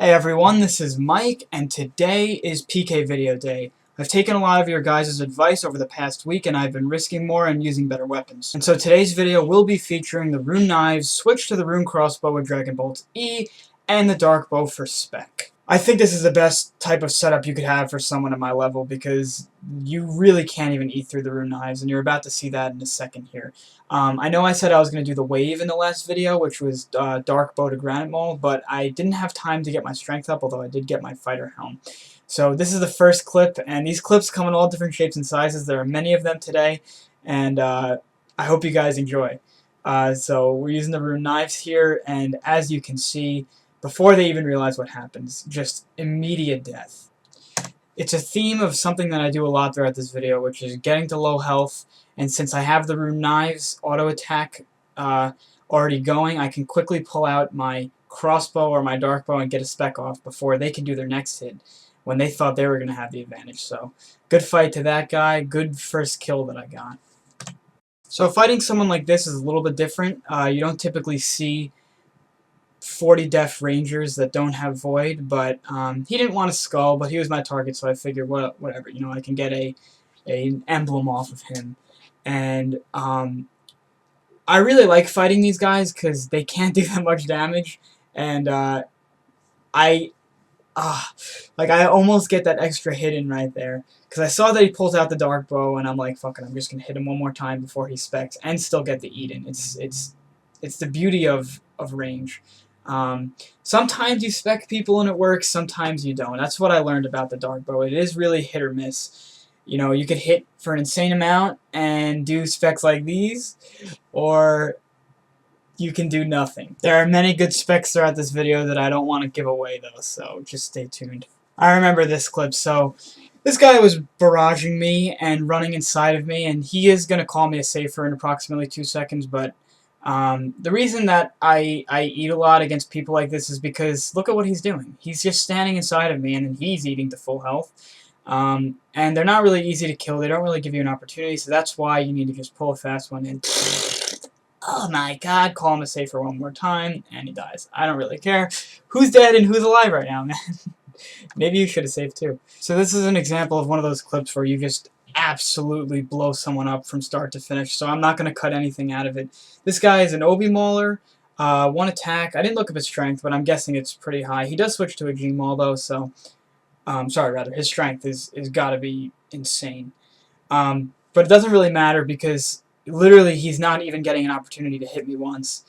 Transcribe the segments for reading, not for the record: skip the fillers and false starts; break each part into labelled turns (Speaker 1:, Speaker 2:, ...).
Speaker 1: Hey everyone, this is Mike, and today is PK video day. I've taken a lot of your guys' advice over the past week, and I've been risking more and using better weapons. And so today's video will be featuring the rune knives, switch to the rune crossbow with Dragon Bolt E, and the dark bow for spec. I think this is the best type of setup you could have for someone at my level, because you really can't even eat through the rune knives, and you're about to see that in a second here. I know I said I was going to do the wave in the last video, which was dark bow to granite mold, but I didn't have time to get my strength up, although I did get my fighter helm. So this is the first clip, and these clips come in all different shapes and sizes. There are many of them today, and I hope you guys enjoy. So we're using the rune knives here, and as you can see, before they even realize what happens, just immediate death. It's a theme of something that I do a lot throughout this video, which is getting to low health, and since I have the rune knives auto attack already going, I can quickly pull out my crossbow or my dark bow and get a spec off before they can do their next hit, when they thought they were going to have the advantage. So, good fight to that guy, good first kill that I got. So fighting someone like this is a little bit different. You don't typically see 40 def rangers that don't have void, but he didn't want a skull, but he was my target, so I figured, whatever, you know, I can get an emblem off of him. And I really like fighting these guys because they can't do that much damage, and I almost get that extra hit in right there, because I saw that he pulls out the dark bow, and I'm like, fuck it, I'm just gonna hit him one more time before he specs, and still get the eat in. It's the beauty of range. Sometimes you spec people and it works, sometimes you don't. That's what I learned about the dark bow. It is really hit or miss. You know, you could hit for an insane amount and do specs like these, or you can do nothing. There are many good specs throughout this video that I don't want to give away though, so just stay tuned. I remember this clip. So this guy was barraging me and running inside of me, and he is going to call me a safer in approximately 2 seconds, but the reason that I eat a lot against people like this is because look at what he's doing. He's just standing inside of me, and then he's eating to full health. And they're not really easy to kill. They don't really give you an opportunity, so that's why you need to just pull a fast one in. Oh my god, call him a safer one more time, and he dies. I don't really care who's dead and who's alive right now, man. Maybe you should have saved too. So this is an example of one of those clips where you just absolutely blow someone up from start to finish, so I'm not going to cut anything out of it. This guy is an Obi Mauler, 1 attack. I didn't look up his strength, but I'm guessing it's pretty high. He does switch to a Gmaul though, so his strength is got to be insane. But it doesn't really matter because literally he's not even getting an opportunity to hit me once.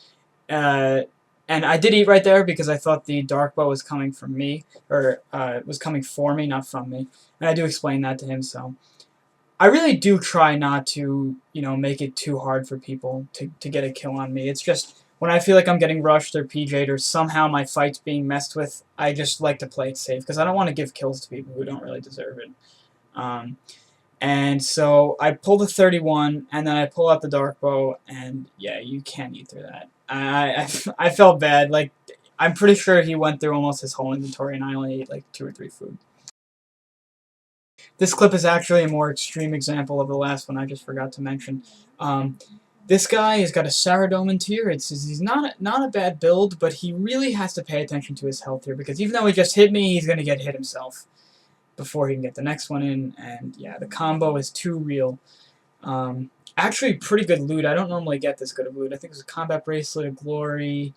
Speaker 1: And I did eat right there because I thought the dark bow was coming from me, or was coming for me, not from me. And I do explain that to him, so I really do try not to, you know, make it too hard for people to get a kill on me. It's just when I feel like I'm getting rushed or PJ'd or somehow my fight's being messed with, I just like to play it safe because I don't want to give kills to people who don't really deserve it. And so I pull the 31, and then I pull out the dark bow, and yeah, you can't eat through that. I felt bad. Like, I'm pretty sure he went through almost his whole inventory, and I only ate like 2 or 3 food. This clip is actually a more extreme example of the last one I just forgot to mention. This guy has got a Saradomin tier. He's not a bad build, but he really has to pay attention to his health here, because even though he just hit me, he's going to get hit himself before he can get the next one in, and yeah, the combo is too real. Actually, pretty good loot. I don't normally get this good of loot. I think it's a combat bracelet, a glory.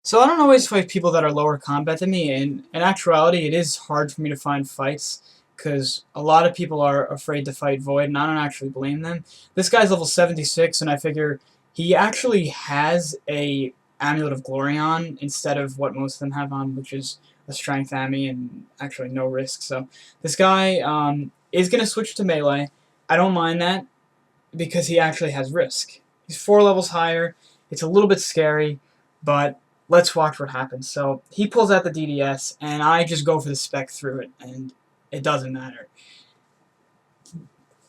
Speaker 1: So I don't always fight people that are lower combat than me, and in actuality, it is hard for me to find fights, because a lot of people are afraid to fight Void, and I don't actually blame them. This guy's level 76, and I figure he actually has a Amulet of Glory on, instead of what most of them have on, which is a strength Ami and actually no risk. So this guy is going to switch to melee. I don't mind that because he actually has risk. He's 4 levels higher. It's a little bit scary, but let's watch what happens. So he pulls out the DDS, and I just go for the spec through it, and it doesn't matter.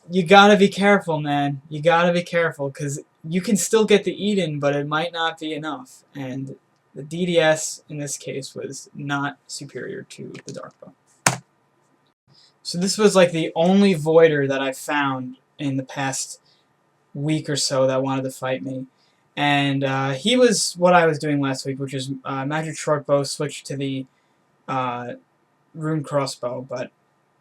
Speaker 1: You gotta be careful, man. You gotta be careful, because you can still get the eat-in, but it might not be enough. And the DDS, in this case, was not superior to the dark bow. So this was like the only voider that I found in the past week or so that wanted to fight me. And he was what I was doing last week, which is magic short bow switched to the uh, rune crossbow, but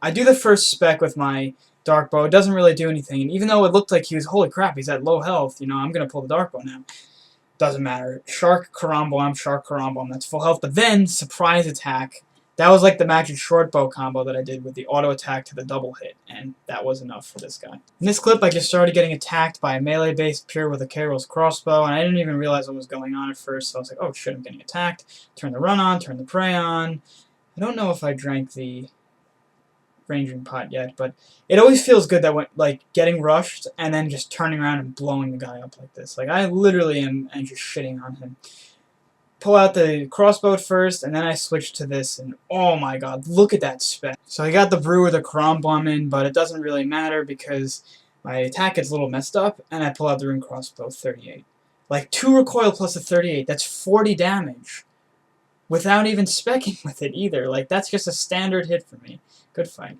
Speaker 1: I do the first spec with my dark bow. It doesn't really do anything, and even though it looked like he was, holy crap, he's at low health, you know, I'm gonna pull the dark bow now. Doesn't matter. Shark Karambam, Shark Karambam, that's full health. But then, surprise attack. That was like the magic short bow combo that I did with the auto attack to the double hit, and that was enough for this guy. In this clip, I just started getting attacked by a melee-based pure with a K-Roll's crossbow, and I didn't even realize what was going on at first, so I was like, oh shit, I'm getting attacked. Turn the run on, turn the prey on. I don't know if I drank the ranging pot yet, but it always feels good that when, like, getting rushed and then just turning around and blowing the guy up like this. Like, I literally am just shitting on him. Pull out the crossbow first, and then I switch to this, and oh my god, look at that spec. So I got the brew with a Karam bomb in, but it doesn't really matter because my attack gets a little messed up, and I pull out the rune crossbow 38. Like, 2 recoil plus a 38, that's 40 damage. Without even specking with it either. Like, that's just a standard hit for me. Good fight.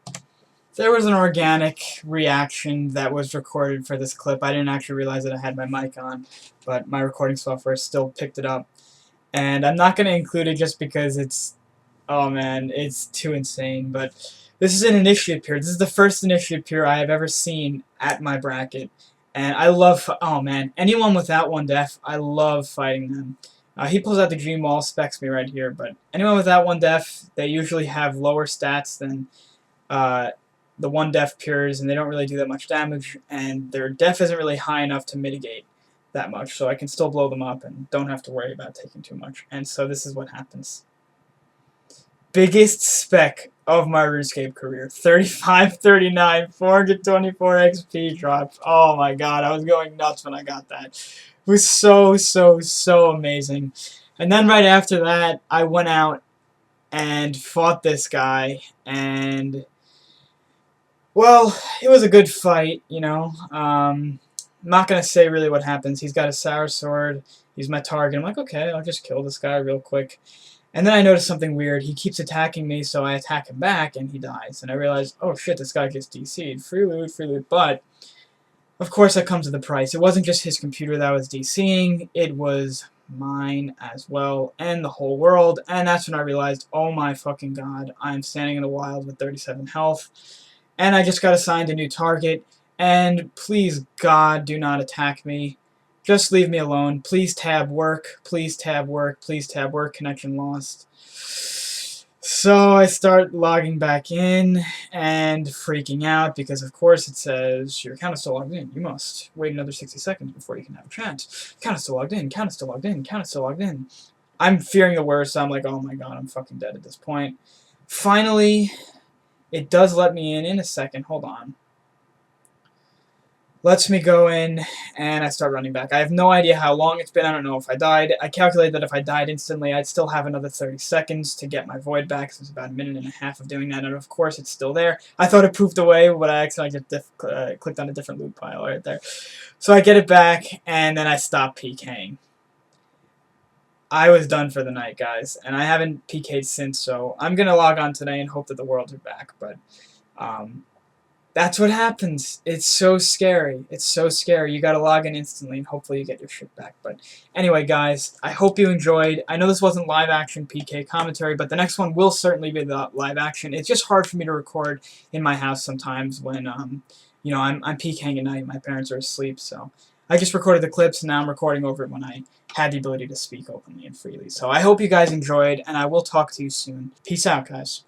Speaker 1: There was an organic reaction that was recorded for this clip. I didn't actually realize that I had my mic on, but my recording software still picked it up. And I'm not going to include it just because it's, oh man, it's too insane. But this is an initiate peer. This is the first initiate peer I have ever seen at my bracket. And I love, oh man, anyone without 1 def, I love fighting them. He pulls out the Dream Wall, specs me right here, but anyone without 1 def, they usually have lower stats than the 1 def pures, and they don't really do that much damage, and their def isn't really high enough to mitigate that much, so I can still blow them up and don't have to worry about taking too much. And so this is what happens. Biggest spec of my Runescape career. 35-39, 424 XP drop. Oh my god, I was going nuts when I got that. It was so amazing. And then right after that, I went out and fought this guy, and well, it was a good fight, you know. I'm not going to say really what happens. He's got a sour sword. He's my target. I'm like, okay, I'll just kill this guy real quick. And then I noticed something weird. He keeps attacking me, so I attack him back, and he dies. And I realized, oh shit, this guy gets DC'd. Free loot, free loot. But, of course, that comes with a price. It wasn't just his computer that was DCing. It was mine as well, and the whole world. And that's when I realized, oh my fucking god, I'm standing in the wild with 37 health. And I just got assigned a new target. And please, God, do not attack me. Just leave me alone. Please tab work. Please tab work. Please tab work. Connection lost. So I start logging back in and freaking out because, of course, it says your account is still logged in. You must wait another 60 seconds before you can have a chat. Account is still logged in. Account is still logged in. Account is still logged in. I'm fearing the worst. So I'm like, oh my god, I'm fucking dead at this point. Finally, it does let me in a second. Hold on. Lets me go in, and I start running back. I have no idea how long it's been. I don't know if I died. I calculated that if I died instantly, I'd still have another 30 seconds to get my void back. So it's about 1.5 minutes of doing that, and of course it's still there. I thought it poofed away, but I accidentally just clicked on a different loot pile right there. So I get it back, and then I stop PKing. I was done for the night, guys, and I haven't PK'd since, so I'm going to log on today and hope that the worlds are back, but that's what happens. It's so scary. It's so scary. You gotta log in instantly and hopefully you get your shit back. But anyway, guys, I hope you enjoyed. I know this wasn't live action PK commentary, but the next one will certainly be the live action. It's just hard for me to record in my house sometimes when you know, I'm PKing at night. My parents are asleep, so I just recorded the clips and now I'm recording over it when I had the ability to speak openly and freely. So I hope you guys enjoyed, and I will talk to you soon. Peace out, guys.